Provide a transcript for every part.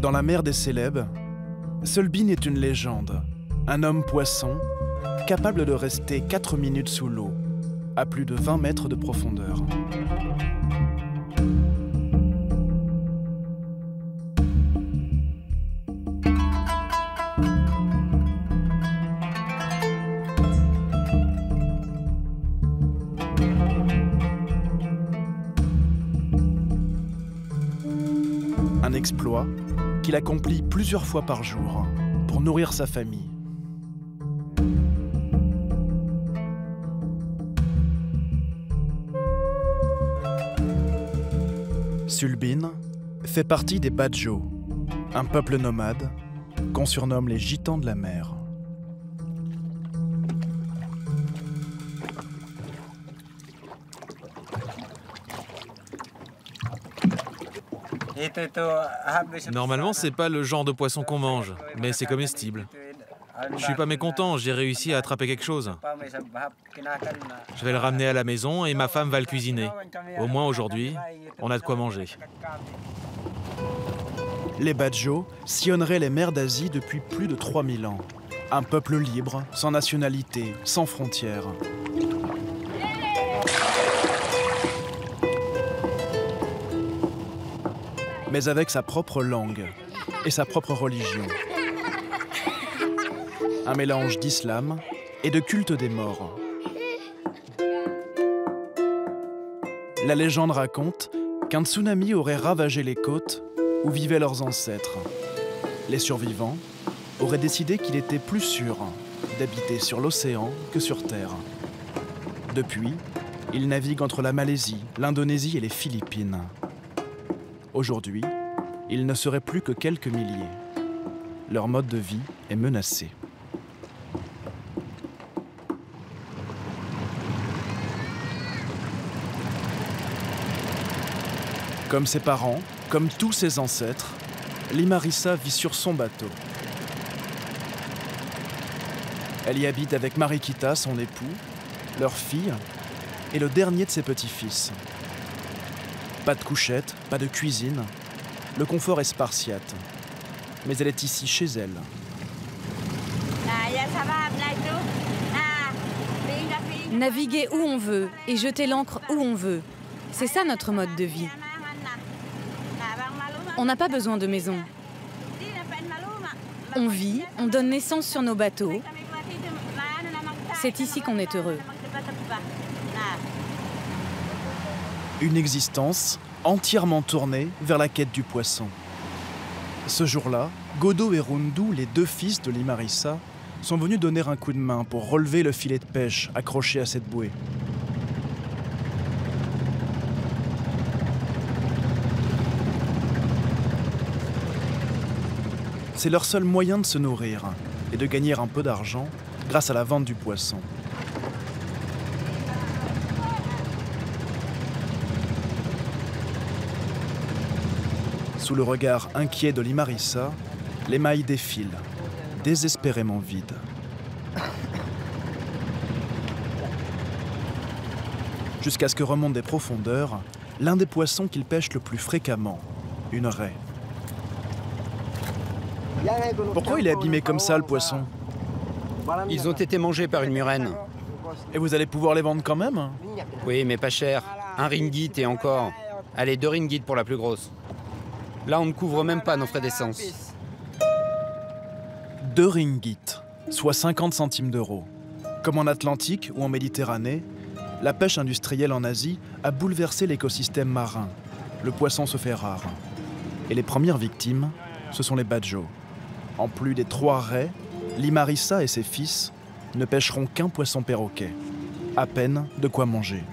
Dans la mer des Célèbes, Sulbin est une légende, un homme poisson capable de rester 4 minutes sous l'eau, à plus de 20 mètres de profondeur. Un exploit qu'il accomplit plusieurs fois par jour pour nourrir sa famille. Sulbin fait partie des Badjo, un peuple nomade qu'on surnomme les gitans de la mer. Normalement, c'est pas le genre de poisson qu'on mange, mais c'est comestible. Je suis pas mécontent, j'ai réussi à attraper quelque chose. Je vais le ramener à la maison et ma femme va le cuisiner. Au moins aujourd'hui, on a de quoi manger. Les Badjo sillonneraient les mers d'Asie depuis plus de 3000 ans. Un peuple libre, sans nationalité, sans frontières. Mais avec sa propre langue et sa propre religion. Un mélange d'islam et de culte des morts. La légende raconte qu'un tsunami aurait ravagé les côtes où vivaient leurs ancêtres. Les survivants auraient décidé qu'il était plus sûr d'habiter sur l'océan que sur Terre. Depuis, ils naviguent entre la Malaisie, l'Indonésie et les Philippines. Aujourd'hui, ils ne seraient plus que quelques milliers. Leur mode de vie est menacé. Comme ses parents, comme tous ses ancêtres, Limarissa vit sur son bateau. Elle y habite avec Marikita, son époux, leur fille et le dernier de ses petits-fils. Pas de couchette, pas de cuisine. Le confort est spartiate. Mais elle est ici chez elle. Naviguer où on veut et jeter l'ancre où on veut. C'est ça notre mode de vie. On n'a pas besoin de maison. On vit, on donne naissance sur nos bateaux. C'est ici qu'on est heureux. Une existence entièrement tournée vers la quête du poisson. Ce jour-là, Godo et Rundu, les deux fils de Limarissa, sont venus donner un coup de main pour relever le filet de pêche accroché à cette bouée. C'est leur seul moyen de se nourrir et de gagner un peu d'argent grâce à la vente du poisson. Sous le regard inquiet de Limarissa, les mailles défilent, désespérément vides. Jusqu'à ce que remonte des profondeurs l'un des poissons qu'ils pêchent le plus fréquemment, une raie. Pourquoi il est abîmé comme ça, le poisson? Ils ont été mangés par une murène. Et vous allez pouvoir les vendre quand même? Oui, mais pas cher. 1 ringgit et encore. Allez, 2 ringgit pour la plus grosse. Là, on ne couvre même pas nos frais d'essence. 2 ringgits, soit 50 centimes d'euros. Comme en Atlantique ou en Méditerranée, la pêche industrielle en Asie a bouleversé l'écosystème marin. Le poisson se fait rare. Et les premières victimes, ce sont les Badjo. En plus des 3 raies, Limarissa et ses fils ne pêcheront qu'un poisson perroquet. À peine de quoi manger.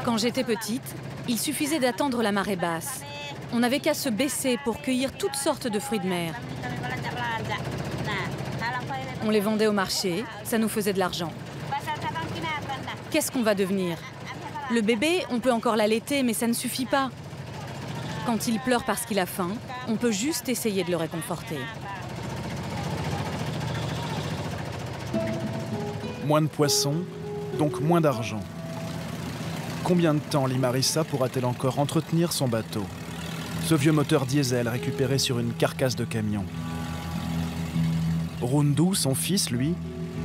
Quand j'étais petite, il suffisait d'attendre la marée basse. On n'avait qu'à se baisser pour cueillir toutes sortes de fruits de mer. On les vendait au marché, ça nous faisait de l'argent. Qu'est-ce qu'on va devenir? Le bébé, on peut encore l'allaiter, mais ça ne suffit pas. Quand il pleure parce qu'il a faim, on peut juste essayer de le réconforter. Moins de poissons, donc moins d'argent. Combien de temps l'Imarissa pourra-t-elle encore entretenir son bateau? Ce vieux moteur diesel récupéré sur une carcasse de camion. Rundu, son fils, lui,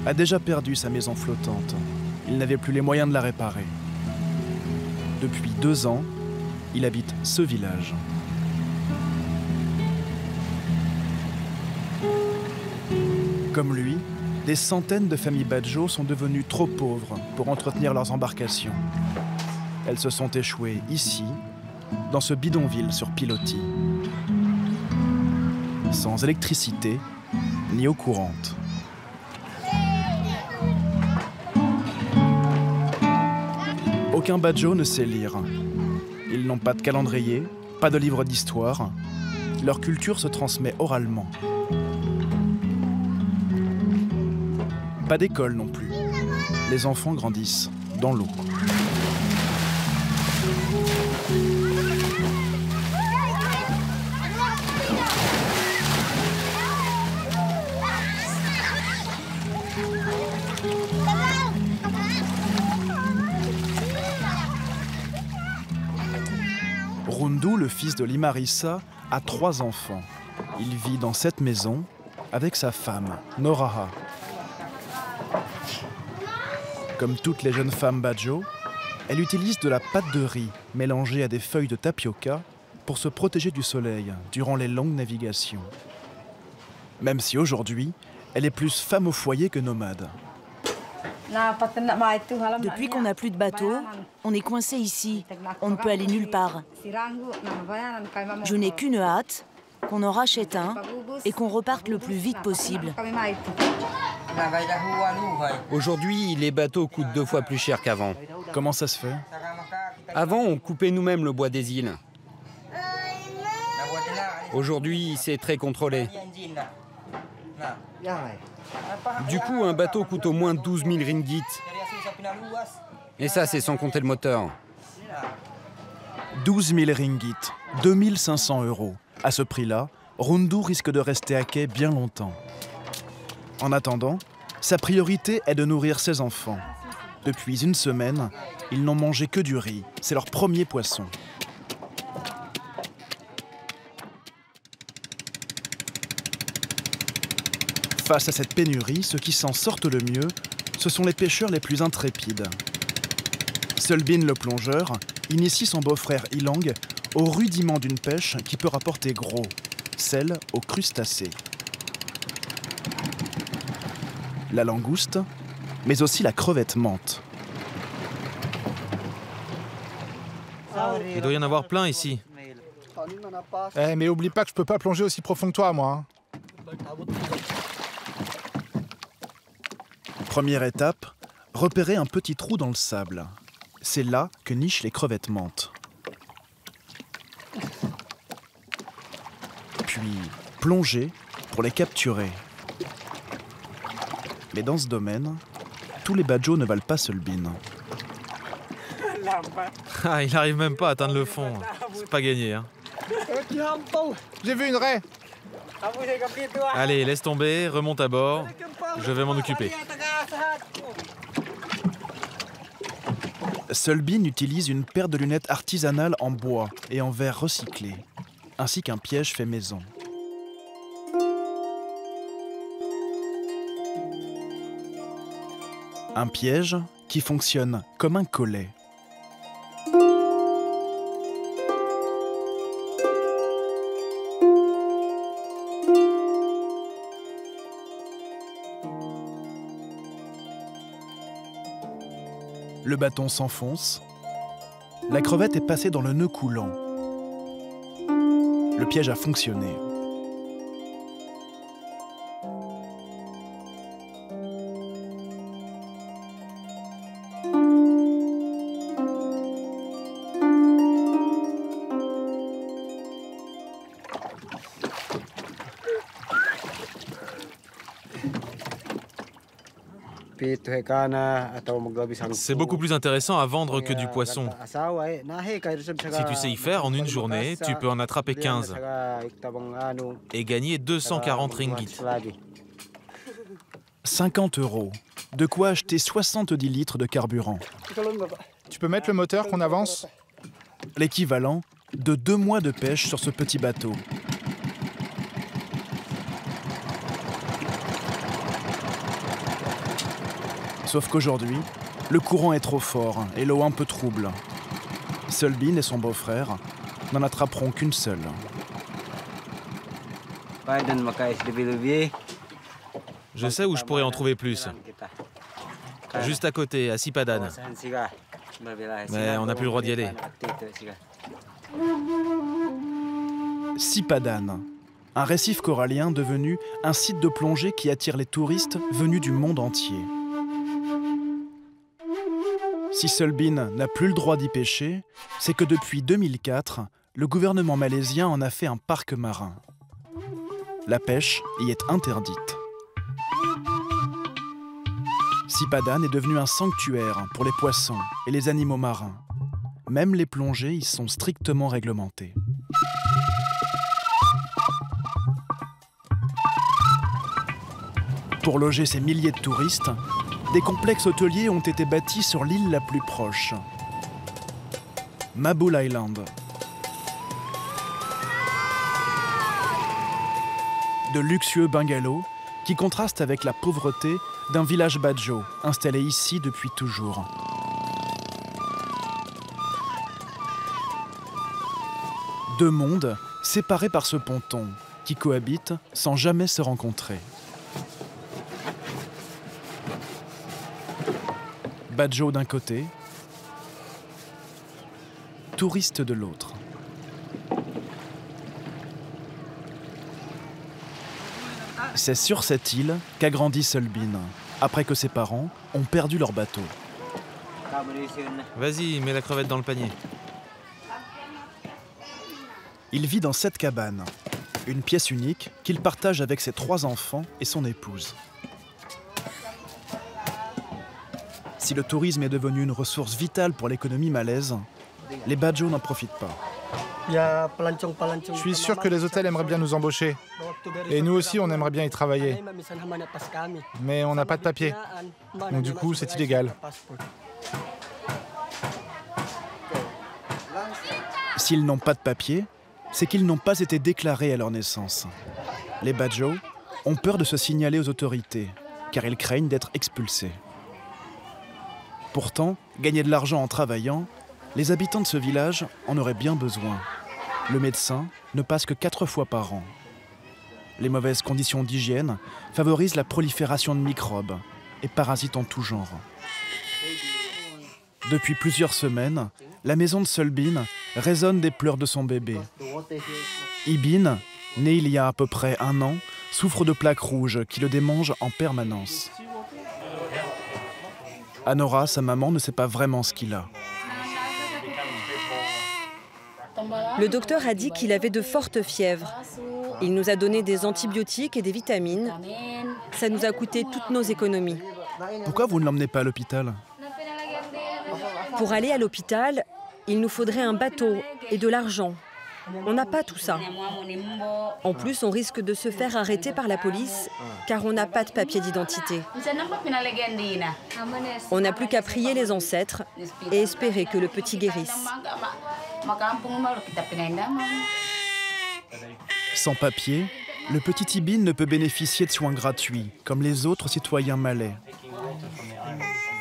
a déjà perdu sa maison flottante. Il n'avait plus les moyens de la réparer. Depuis 2 ans, il habite ce village. Comme lui, des centaines de familles Badjo sont devenues trop pauvres pour entretenir leurs embarcations. Elles se sont échouées ici, dans ce bidonville sur pilotis. Sans électricité ni eau courante. Aucun Badjo ne sait lire. Ils n'ont pas de calendrier, pas de livre d'histoire. Leur culture se transmet oralement. Pas d'école non plus. Les enfants grandissent dans l'eau. Rundu, le fils de l'Imarissa, a 3 enfants. Il vit dans cette maison avec sa femme, Noraha. Comme toutes les jeunes femmes Badjo, elle utilise de la pâte de riz mélangée à des feuilles de tapioca pour se protéger du soleil durant les longues navigations. Même si aujourd'hui, elle est plus femme au foyer que nomade. Depuis qu'on n'a plus de bateau, on est coincé ici. On ne peut aller nulle part. Je n'ai qu'une hâte, qu'on en rachète un et qu'on reparte le plus vite possible. Aujourd'hui, les bateaux coûtent 2 fois plus cher qu'avant. Comment ça se fait? Avant, on coupait nous-mêmes le bois des îles. Aujourd'hui, c'est très contrôlé. Du coup, un bateau coûte au moins 12 000 ringgit. Et ça, c'est sans compter le moteur. 12 000 ringgit, 2 500 €. À ce prix-là, Rundu risque de rester à quai bien longtemps. En attendant, sa priorité est de nourrir ses enfants. Depuis 1 semaine, ils n'ont mangé que du riz. C'est leur premier poisson. Face à cette pénurie, ceux qui s'en sortent le mieux, ce sont les pêcheurs les plus intrépides. Sulbin le plongeur initie son beau-frère Ilang au rudiment d'une pêche qui peut rapporter gros, celle aux crustacés. La langouste, mais aussi la crevette menthe. Il doit y en avoir plein ici. Mais oublie pas que je peux pas plonger aussi profond que toi, moi. Première étape, repérer un petit trou dans le sable. C'est là que nichent les crevettes menthes. Puis plonger pour les capturer. Mais dans ce domaine, tous les Badjo ne valent pas Sulbin. Ah, il n'arrive même pas à atteindre le fond. C'est pas gagné, hein. J'ai vu une raie. Allez, laisse tomber, remonte à bord. Je vais m'en occuper. Sulbin utilise une paire de lunettes artisanales en bois et en verre recyclé, ainsi qu'un piège fait maison. Un piège qui fonctionne comme un collet. Le bâton s'enfonce. La crevette est passée dans le nœud coulant. Le piège a fonctionné. C'est beaucoup plus intéressant à vendre que du poisson. Si tu sais y faire, en une journée, tu peux en attraper 15 et gagner 240 ringgit. 50 €. De quoi acheter 70 litres de carburant. Tu peux mettre le moteur qu'on avance? L'équivalent de 2 mois de pêche sur ce petit bateau. Sauf qu'aujourd'hui, le courant est trop fort et l'eau un peu trouble. Sölbin et son beau-frère n'en attraperont qu'une seule. Je sais où je pourrais en trouver plus. Juste à côté, à Sipadan. Mais on n'a plus le droit d'y aller. Sipadan, un récif corallien devenu un site de plongée qui attire les touristes venus du monde entier. Si Sölbin n'a plus le droit d'y pêcher, c'est que depuis 2004, le gouvernement malaisien en a fait un parc marin. La pêche y est interdite. Sipadan est devenu un sanctuaire pour les poissons et les animaux marins. Même les plongées y sont strictement réglementées. Pour loger ces milliers de touristes, des complexes hôteliers ont été bâtis sur l'île la plus proche, Mabul Island. De luxueux bungalows qui contrastent avec la pauvreté d'un village Badjo installé ici depuis toujours. Deux mondes séparés par ce ponton qui cohabitent sans jamais se rencontrer. Badjo d'un côté, touristes de l'autre. C'est sur cette île qu'a grandi Sölbin, après que ses parents ont perdu leur bateau. Vas-y, mets la crevette dans le panier. Il vit dans cette cabane, une pièce unique qu'il partage avec ses 3 enfants et son épouse. Si le tourisme est devenu une ressource vitale pour l'économie malaise, les Badjo n'en profitent pas. Je suis sûr que les hôtels aimeraient bien nous embaucher. Et nous aussi, on aimerait bien y travailler. Mais on n'a pas de papier. Donc du coup, c'est illégal. S'ils n'ont pas de papier, c'est qu'ils n'ont pas été déclarés à leur naissance. Les Badjo ont peur de se signaler aux autorités, car ils craignent d'être expulsés. Pourtant, gagner de l'argent en travaillant, les habitants de ce village en auraient bien besoin. Le médecin ne passe que 4 fois par an. Les mauvaises conditions d'hygiène favorisent la prolifération de microbes et parasites en tout genre. Depuis plusieurs semaines, la maison de Sölbin résonne des pleurs de son bébé. Ibin, né il y a à peu près 1 an, souffre de plaques rouges qui le démangent en permanence. Anora, sa maman, ne sait pas vraiment ce qu'il a. Le docteur a dit qu'il avait de fortes fièvres. Il nous a donné des antibiotiques et des vitamines. Ça nous a coûté toutes nos économies. Pourquoi vous ne l'emmenez pas à l'hôpital? Pour aller à l'hôpital, il nous faudrait un bateau et de l'argent. On n'a pas tout ça. En plus, on risque de se faire arrêter par la police car on n'a pas de papier d'identité. On n'a plus qu'à prier les ancêtres et espérer que le petit guérisse. Sans papier, le petit Ibin ne peut bénéficier de soins gratuits, comme les autres citoyens malais.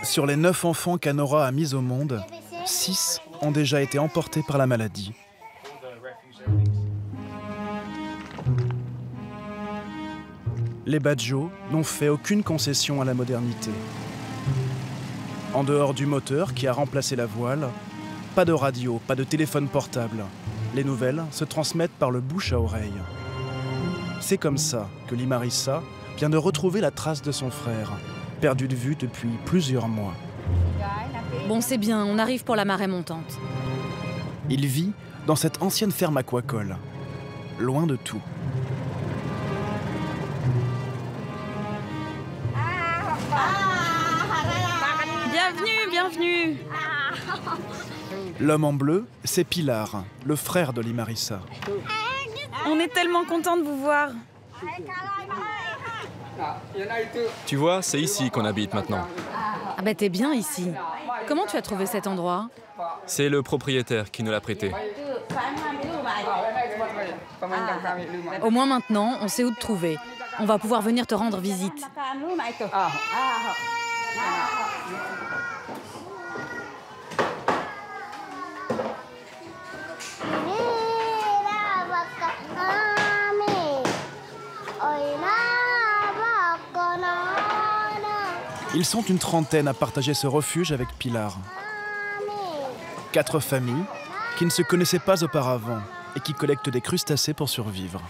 Sur les 9 enfants qu'Anora a mis au monde, 6 ont déjà été emportés par la maladie. Les Badjo n'ont fait aucune concession à la modernité. En dehors du moteur qui a remplacé la voile, pas de radio, pas de téléphone portable. Les nouvelles se transmettent par le bouche à oreille. C'est comme ça que Limarissa vient de retrouver la trace de son frère, perdu de vue depuis plusieurs mois. Bon, c'est bien, on arrive pour la marée montante. Il vit dans cette ancienne ferme aquacole, loin de tout. Bienvenue, bienvenue. L'homme en bleu, c'est Pilar, le frère de Limarissa. On est tellement contents de vous voir. Tu vois, c'est ici qu'on habite maintenant. Ah bah t'es bien ici. Comment tu as trouvé cet endroit? C'est le propriétaire qui nous l'a prêté. Au moins maintenant, on sait où te trouver. On va pouvoir venir te rendre visite. Ils sont une trentaine à partager ce refuge avec Pilar. 4 familles qui ne se connaissaient pas auparavant et qui collectent des crustacés pour survivre.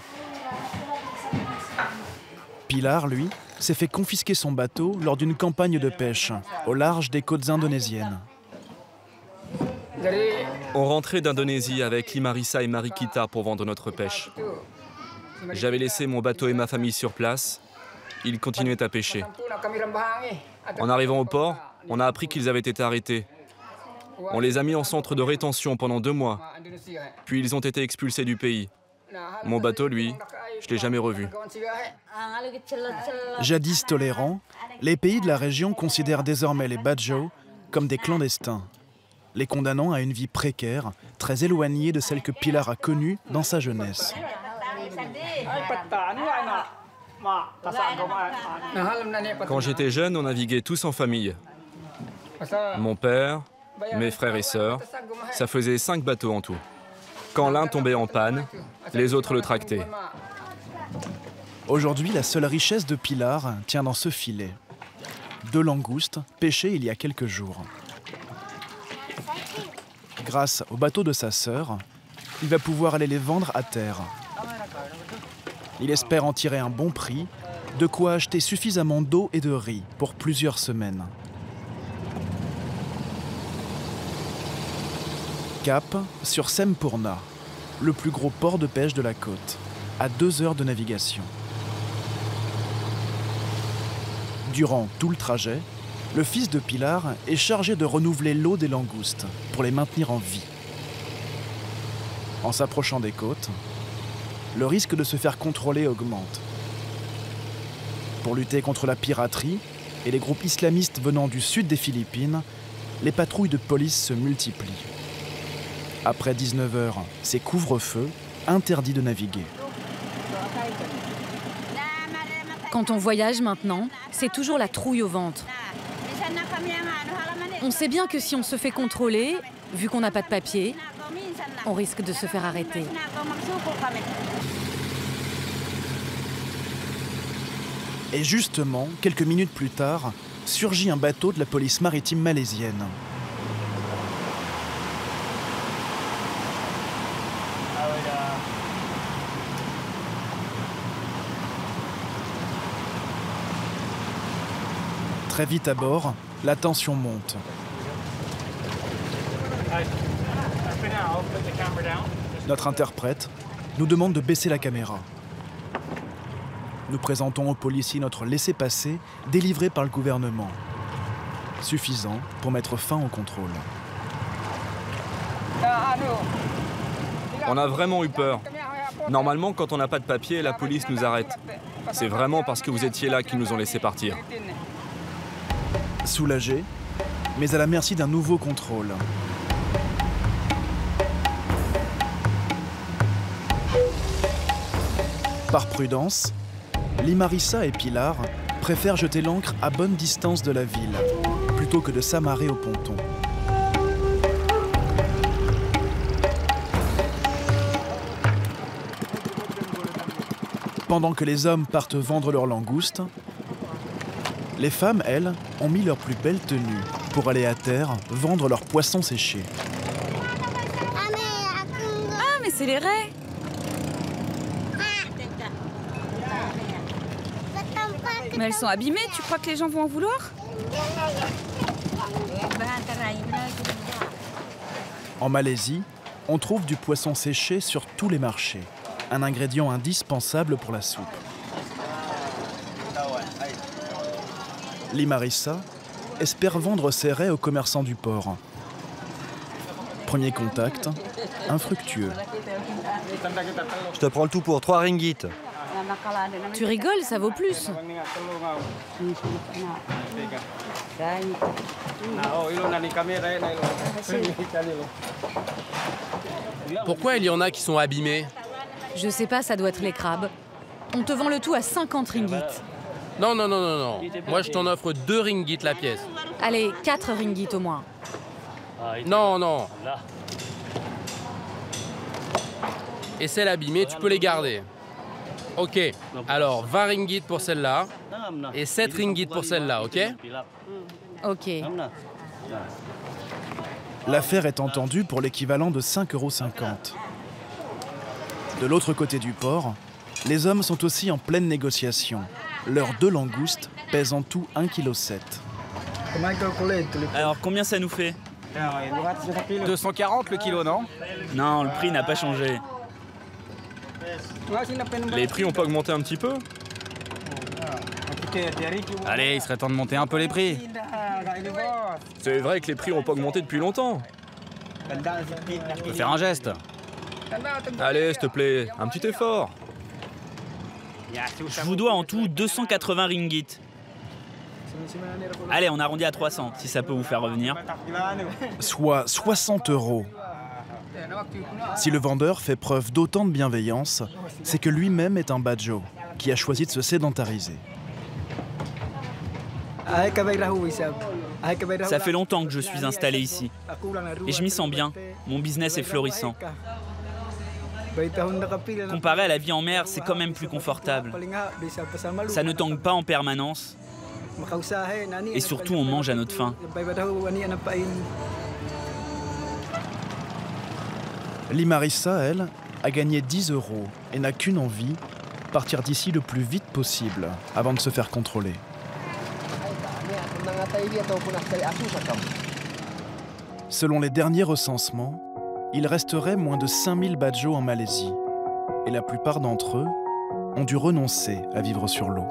Pilar, lui, s'est fait confisquer son bateau lors d'une campagne de pêche au large des côtes indonésiennes. On rentrait d'Indonésie avec Limarissa et Marikita pour vendre notre pêche. J'avais laissé mon bateau et ma famille sur place. Ils continuaient à pêcher. En arrivant au port, on a appris qu'ils avaient été arrêtés. On les a mis en centre de rétention pendant 2 mois. Puis ils ont été expulsés du pays. Mon bateau, lui, je ne l'ai jamais revu. Jadis tolérants, les pays de la région considèrent désormais les Badjo comme des clandestins, les condamnant à une vie précaire, très éloignée de celle que Pilar a connue dans sa jeunesse. Quand j'étais jeune, on naviguait tous en famille. Mon père, mes frères et sœurs, ça faisait 5 bateaux en tout. Quand l'un tombait en panne, les autres le tractaient. Aujourd'hui, la seule richesse de Pilar tient dans ce filet. 2 langoustes pêchées il y a quelques jours. Grâce au bateau de sa sœur, il va pouvoir aller les vendre à terre. Il espère en tirer un bon prix, de quoi acheter suffisamment d'eau et de riz pour plusieurs semaines. Cap sur Sempurna, le plus gros port de pêche de la côte, à 2 heures de navigation. Durant tout le trajet, le fils de Pilar est chargé de renouveler l'eau des langoustes pour les maintenir en vie. En s'approchant des côtes, le risque de se faire contrôler augmente. Pour lutter contre la piraterie et les groupes islamistes venant du sud des Philippines, les patrouilles de police se multiplient. Après 19 h, c'est couvre-feu, interdit de naviguer. Quand on voyage maintenant, c'est toujours la trouille au ventre. On sait bien que si on se fait contrôler, vu qu'on n'a pas de papier, on risque de se faire arrêter. Et justement, quelques minutes plus tard, surgit un bateau de la police maritime malaisienne. Très vite à bord, la tension monte. Notre interprète nous demande de baisser la caméra. Nous présentons aux policiers notre laissez-passer délivré par le gouvernement. Suffisant pour mettre fin au contrôle. On a vraiment eu peur. Normalement, quand on n'a pas de papier, la police nous arrête. C'est vraiment parce que vous étiez là qu'ils nous ont laissé partir. Soulagé, mais à la merci d'un nouveau contrôle. Par prudence, Limarissa et Pilar préfèrent jeter l'ancre à bonne distance de la ville, plutôt que de s'amarrer au ponton. Pendant que les hommes partent vendre leurs langoustes, les femmes, elles, ont mis leurs plus belles tenues pour aller à terre vendre leurs poissons séchés. Ah, mais c'est les raies! Mais elles sont abîmées, tu crois que les gens vont en vouloir? En Malaisie, on trouve du poisson séché sur tous les marchés, un ingrédient indispensable pour la soupe. Limarissa espère vendre ses raies aux commerçants du port. Premier contact, infructueux. Je te prends le tout pour 3 ringgits. Tu rigoles, ça vaut plus. Pourquoi il y en a qui sont abîmés? Je sais pas, ça doit être les crabes. On te vend le tout à 50 ringgit. Non, non, non, non, non. Moi, je t'en offre 2 ringgit la pièce. Allez, 4 ringgit au moins. Non, non. Et celles abîmées, tu peux les garder. Ok, alors 20 ringgit pour celle-là et 7 ringgit pour celle-là, ok? Ok. L'affaire est entendue pour l'équivalent de 5,50 €. De l'autre côté du port, les hommes sont aussi en pleine négociation. Leurs 2 langoustes pèsent en tout 1,7 kg. Alors combien ça nous fait? 240 le kilo, non? Non, le prix n'a pas changé. Les prix ont pas augmenté un petit peu? Allez, il serait temps de monter un peu les prix. C'est vrai que les prix ont pas augmenté depuis longtemps. On peut faire un geste. Allez, s'il te plaît, un petit effort. Je vous dois en tout 280 ringgit. Allez, on arrondit à 300, si ça peut vous faire revenir. Soit 60 €. Si le vendeur fait preuve d'autant de bienveillance, c'est que lui-même est un badjo qui a choisi de se sédentariser. Ça fait longtemps que je suis installé ici. Et je m'y sens bien. Mon business est florissant. Comparé à la vie en mer, c'est quand même plus confortable. Ça ne tangue pas en permanence. Et surtout, on mange à notre faim. Limarissa, elle, a gagné 10 € et n'a qu'une envie, partir d'ici le plus vite possible avant de se faire contrôler. Selon les derniers recensements, il resterait moins de 5000 badjos en Malaisie et la plupart d'entre eux ont dû renoncer à vivre sur l'eau.